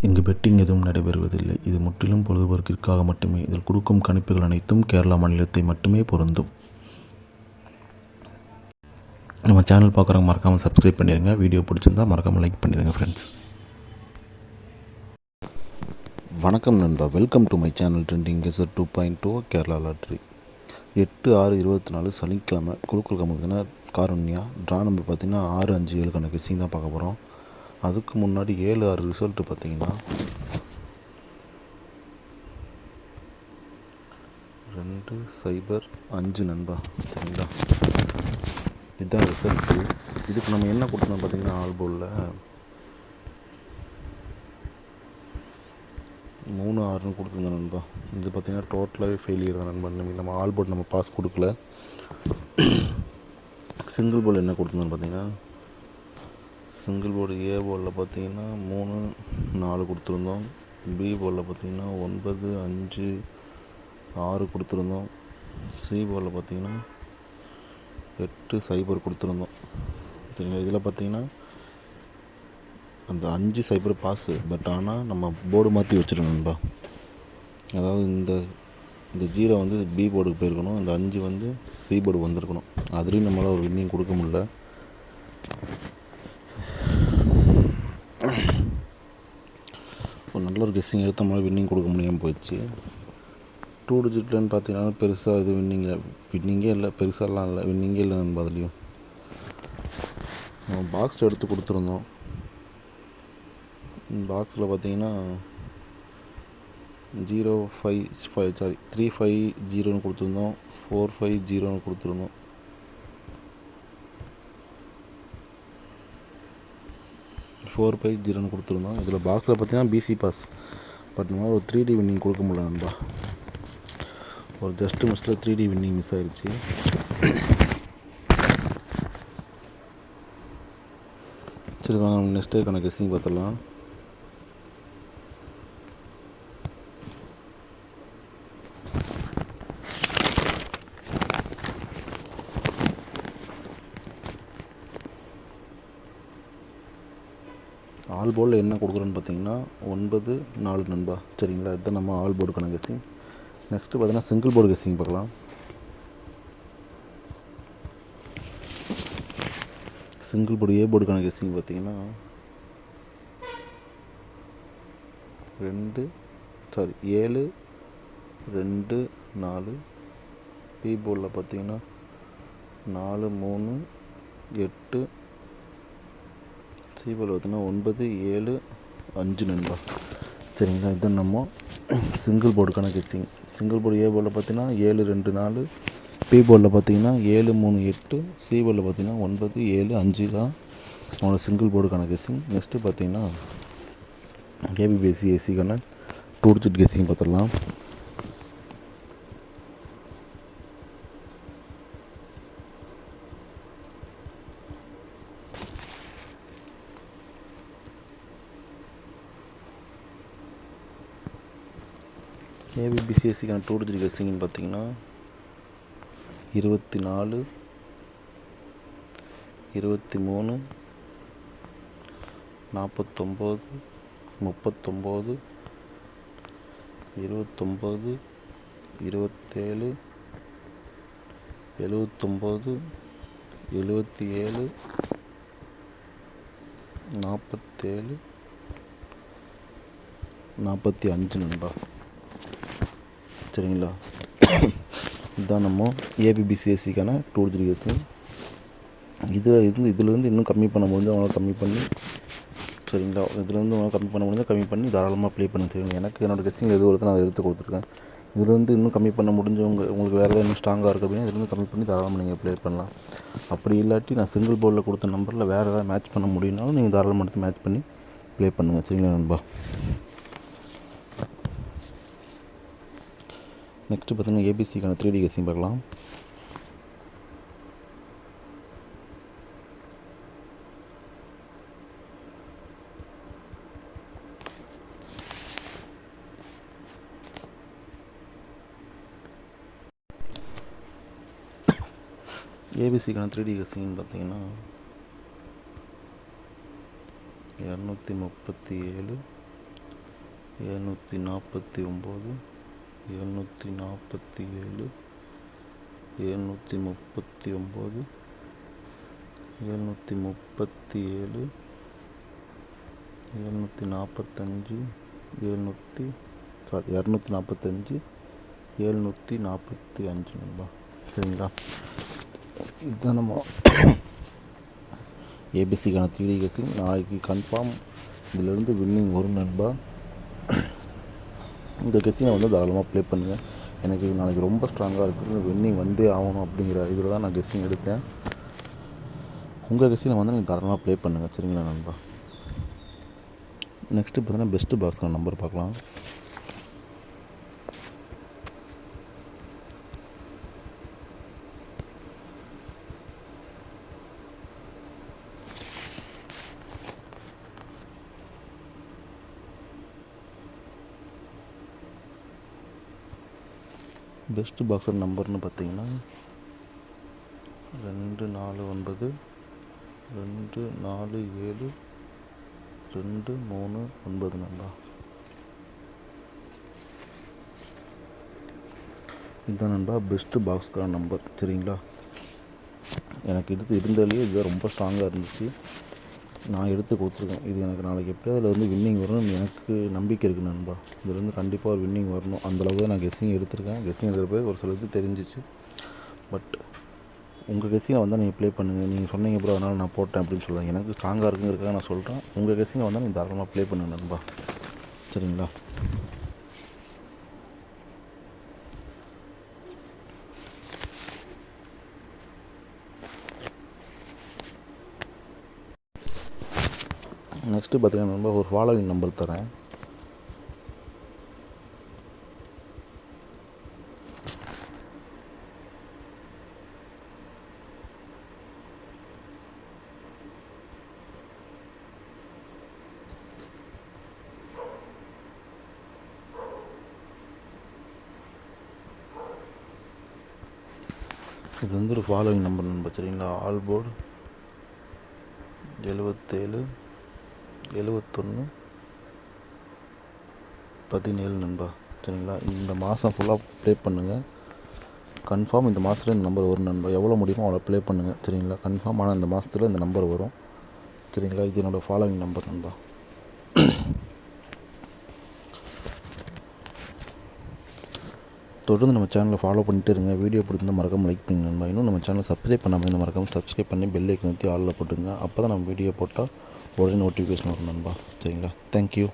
இங்கு பெட்டிங் எதுவும் நடைபெறுவதில்லை. இது முற்றிலும் பொழுதுபோக்கிற்காக மட்டுமே. இதில் கொடுக்கும் கணிப்புகள் அனைத்தும் கேரளா மாநிலத்தை மட்டுமே பொருந்தும். நம்ம சேனல் பார்க்குறவங்க மறக்காமல் சப்ஸ்கிரைப் பண்ணிடுங்க. வீடியோ பிடிச்சிருந்தா மறக்காமல் லைக் பண்ணிடுங்க ஃப்ரெண்ட்ஸ். வணக்கம் நண்பா, welcome to my channel trending gazette 2.2 Kerala lottery. 8/6/24 சனிக்கிழமை குழுக்கள் கம்பெனி காரண்யா ட்ரா நம்பர் பார்த்திங்கன்னா 657 கெஸ்ஸிங் தான் பார்க்க போகிறோம். அதுக்கு முன்னாடி 7/6 ரிசல்ட்டு பார்த்திங்கன்னா 2/0/5 நண்பா. சரிங்களா, இதுதான் ரிசல்ட்டு. இதுக்கு நம்ம என்ன கொடுத்தோம் பார்த்திங்கன்னா ஆல்போலில் 3/6 கொடுத்துருந்தோம் நண்பா. இது பார்த்திங்கன்னா டோட்டலாகவே ஃபெயிலியர் தான் நண்பா. நம்ம ஆல் போர்டு நம்ம பாஸ் கொடுக்கல. சிங்கிள் போர்டு என்ன கொடுத்துருந்தோம் பார்த்திங்கன்னா சிங்கிள் போர்டு ஏ போர்டில் பார்த்திங்கன்னா 3/4 கொடுத்துருந்தோம். பி போர்டில் பார்த்திங்கன்னா 9/5/6 கொடுத்துருந்தோம். சி போர்டில் பார்த்திங்கன்னா 8/0 கொடுத்துருந்தோம். சரிங்களா, இதில் பார்த்திங்கன்னா அந்த 5/0 பாஸு. பட் ஆனால் நம்ம போர்டு மாற்றி வச்சுருக்கோம் நண்பா. அதாவது இந்த 0 வந்து பி போர்டுக்கு போயிருக்கணும், இந்த 5 வந்து சி போர்டு வந்திருக்கணும். அதுலேயும் நம்மளால் ஒரு வின்னிங் கொடுக்க முடியல. ஒரு நல்ல ஒரு கெஸ்ஸிங் எடுத்த மாதிரி வின்னிங் கொடுக்க முடியாமல் போயிடுச்சு. 2 டிஜிட்லன்னு பார்த்தீங்கன்னா பெருசாக இது வின்னிங்கே இல்லை, பெருசாலாம் இல்லை, வின்னிங்கே இல்லை நண்பா. அதுலேயும் நம்ம பாக்ஸில் எடுத்து கொடுத்துருந்தோம். பாக்ஸில் பார்த்தீங்கன்னா 350 கொடுத்துருந்தோம், 450 கொடுத்துருந்தோம். இதில் பாக்ஸில் பார்த்தீங்கன்னா பிசி பாஸ். பட் நம்ம ஒரு 3D வின்னிங் கொடுக்க முடியல நண்பா. ஒரு ஜஸ்ட் மிஸ்ஸில் 3D வின்னிங் மிஸ் ஆகிடுச்சு. சரி வாங்க, நம்ம நெக்ஸ்ட் டேக்கான கெஸ்ஸிங் பார்த்துடலாம். ஆல் போர்டில் என்ன கொடுக்குறோன்னு பார்த்தீங்கன்னா 9/4 நண்பா. சரிங்களா, இதுதான் நம்ம ஆல் போர்டுக்கான கெஸ்ஸிங். நெக்ஸ்ட்டு பார்த்தீங்கன்னா சிங்கிள் போர்டு கெஸ்ஸிங் பார்க்கலாம். சிங்கிள் போர்டு ஏ போர்டுக்கான கெஸ்ஸிங் பார்த்தீங்கன்னா 7/2/4. பி போர்டில் பார்த்தீங்கன்னா 4/3/8. சி போர்டில் பார்த்தீங்கன்னா 9/7/5 நண்பா. சரிங்களா, இதுதான் நம்ம சிங்கிள் போர்டுக்கான கெஸ்ஸிங். சிங்கிள் போர்டு ஏ போர்டில் பார்த்தீங்கன்னா 7/2/4. பி போர்டில் பார்த்தீங்கன்னா 7/3/8. சி போர்டில் பார்த்தீங்கன்னா 9/7/5 தான் அவங்களோட சிங்கிள் போர்டுக்கான கெஸ்ஸிங். நெக்ஸ்ட்டு பார்த்தீங்கன்னா ஏபிபிஎஸ்சி ஏசிக்கான 2 டிஜிட் கெஸ்ஸிங் பார்த்துடலாம். ஏபிபிசிஎஸ்சிக்கான 2 டிஜிட் கெஸ்ஸிங்னு பார்த்தீங்கன்னா 24, 23, 49, 39, 29, 27, 79, 77, 47, 45 நண்பா. சரிங்களா, இதுதான் நம்ம ஏபிபிசிஎஸ்சிக்கான 2 டிஜிட் கெஸ்ஸிங். இதிலேருந்து இன்னும் கம்மி பண்ண முடிஞ்சு அவங்களால கம்மி பண்ணி, சரிங்களா, இதுலேருந்து அவங்களால கம்மி பண்ண முடிஞ்சால் கம்மி பண்ணி தாராளமாக ப்ளே பண்ண. சரிங்க, எனக்கு என்னோடய கெஸ்ஸிங் எது வருதுன்னு அதை எடுத்து கொடுத்துருக்கேன். இதுலேருந்து இன்னும் கம்மி பண்ண முடிஞ்சவங்க, உங்களுக்கு வேறு ஏதாவது ஸ்ட்ராங்காக இருக்குது அப்படின்னா இதுலேருந்து கம்மி பண்ணி தாராளமாக நீங்கள் ப்ளே பண்ணலாம். அப்படி இல்லாட்டி நான் சிங்கிள் போர்டில் கொடுத்த நம்பரில் வேறு ஏதாவது மேட்ச் பண்ண முடியும்னாலும் நீங்கள் தாராளமாக எடுத்து மேட்ச் பண்ணி ப்ளே பண்ணுங்கள். சரிங்களா நண்பா. நெக்ஸ்ட்டு பார்த்தீங்கன்னா ஏபிசிக்கான 3D கெஸ்ஸிங் பார்க்கலாம். ஏபிசிக்கான 3D கெஸ்ஸிங்னு பார்த்தீங்கன்னா 237, 749, 747, 739, 737, 745, 245, 745 நண்பா. சரிங்களா, இதுதான் நம்ம ஏபிசிக்கான 3D கெஸ்ஸிங். நாளைக்கு கன்ஃபார்ம் இதிலேருந்து வின்னிங் வரும் நண்பா. இந்த கெஸ்ஸிங்கை வந்து தாராளமாக ப்ளே பண்ணுங்கள். எனக்கு நாளைக்கு ரொம்ப ஸ்ட்ராங்காக இருக்குது, வின்னிங் வந்தே ஆகணும் அப்படிங்கிற இதில் தான் நான் கெஸ்ஸிங் எடுத்தேன். உங்கள் கெஸ்ஸிங்கை வந்து நீங்கள் தாராளமாக ப்ளே பண்ணுங்கள். சரிங்களா நண்பா. நெக்ஸ்ட்டு பார்த்தீங்கன்னா பெஸ்ட்டு பாக்ஸான நம்பர் பார்க்கலாம். பெஸ்ட்டு பாக்ஸர் நம்பர்னு பார்த்தீங்கன்னா 249, 247, 239 நண்பா. இதுதான் நண்பா பெஸ்ட்டு பாக்ஸ்க்கான நம்பர். சரிங்களா, எனக்கு இருந்ததுலேயே இதுதான் ரொம்ப ஸ்ட்ராங்காக இருந்துச்சு. நான் எடுத்து கொடுத்துருக்கேன். இது எனக்கு நாளைக்கு எப்படியாவது அதில் வந்து வின்னிங் வரணும்னு எனக்கு நம்பிக்கை இருக்குது நண்பா. இதில் வந்து கண்டிப்பாக ஒரு வின்னிங் வரணும். அந்தளவுக்கு தான் நான் கெஸ்ஸிங் எடுத்திருக்கேன். கெஸ்ஸிங் எடுக்கிறப்ப ஒரு சிலது தெரிஞ்சிச்சு. பட் உங்கள் கெஸ்ஸிங்கை வந்தால் நீங்கள் ப்ளே பண்ணுங்கள். நீங்கள் சொன்னீங்க ப்ரோ அதனால் நான் போட்டேன் அப்படின்னு சொல்லுவாங்க. எனக்கு ஸ்ட்ராங்காக இருக்குங்கிறதுக்காக நான் சொல்கிறேன். உங்கள் கெஸ்ஸிங்கை வந்தால் நீங்கள் தாராளமாக ப்ளே பண்ணுங்கள் நண்பா. சரிங்களா, நெக்ஸ்ட்டு பார்த்தீங்கன்னா நண்பா ஒரு ஃபாலோவிங் நம்பர் தரேன். இது வந்து ஒரு ஃபாலோவிங் நம்பர் நண்பா. சரிங்களா, ஆல் போர்டு 77, 71, 17 நண்பா. சரிங்களா, இந்த மாதம் ஃபுல்லாக ப்ளே பண்ணுங்கள். கன்ஃபார்ம் இந்த மாதத்துல இந்த நம்பர் வரும் நண்பா. எவ்வளோ முடியுமோ அவ்வளோ ப்ளே பண்ணுங்கள். சரிங்களா, கன்ஃபார்ம் ஆனால் இந்த மாதத்தில் இந்த நம்பர் வரும். சரிங்களா, இது என்னோடய ஃபாலோவிங் நம்பர் நண்பா. தொடர்ந்து நம்ம சேனலை ஃபாலோ பண்ணிட்டு இருங்க. வீடியோ பிடிச்சிருந்தா மறக்காம லைக் பண்ணுங்க நண்பா. இன்னும் நம்ம சேனலை சப்ஸ்கிரைப் பண்ணாமல் இருந்தால் மறக்காம சப்ஸ்கிரைப் பண்ணி பெல் ஐக்கன் நிறுத்தி ஆளில் போட்டுங்க. அப்போ தான் நம்ம வீடியோ போட்டால் உடனே நோட்டிஃபிகேஷன் வரும் நண்பா. சரிங்களா, தேங்க்யூ.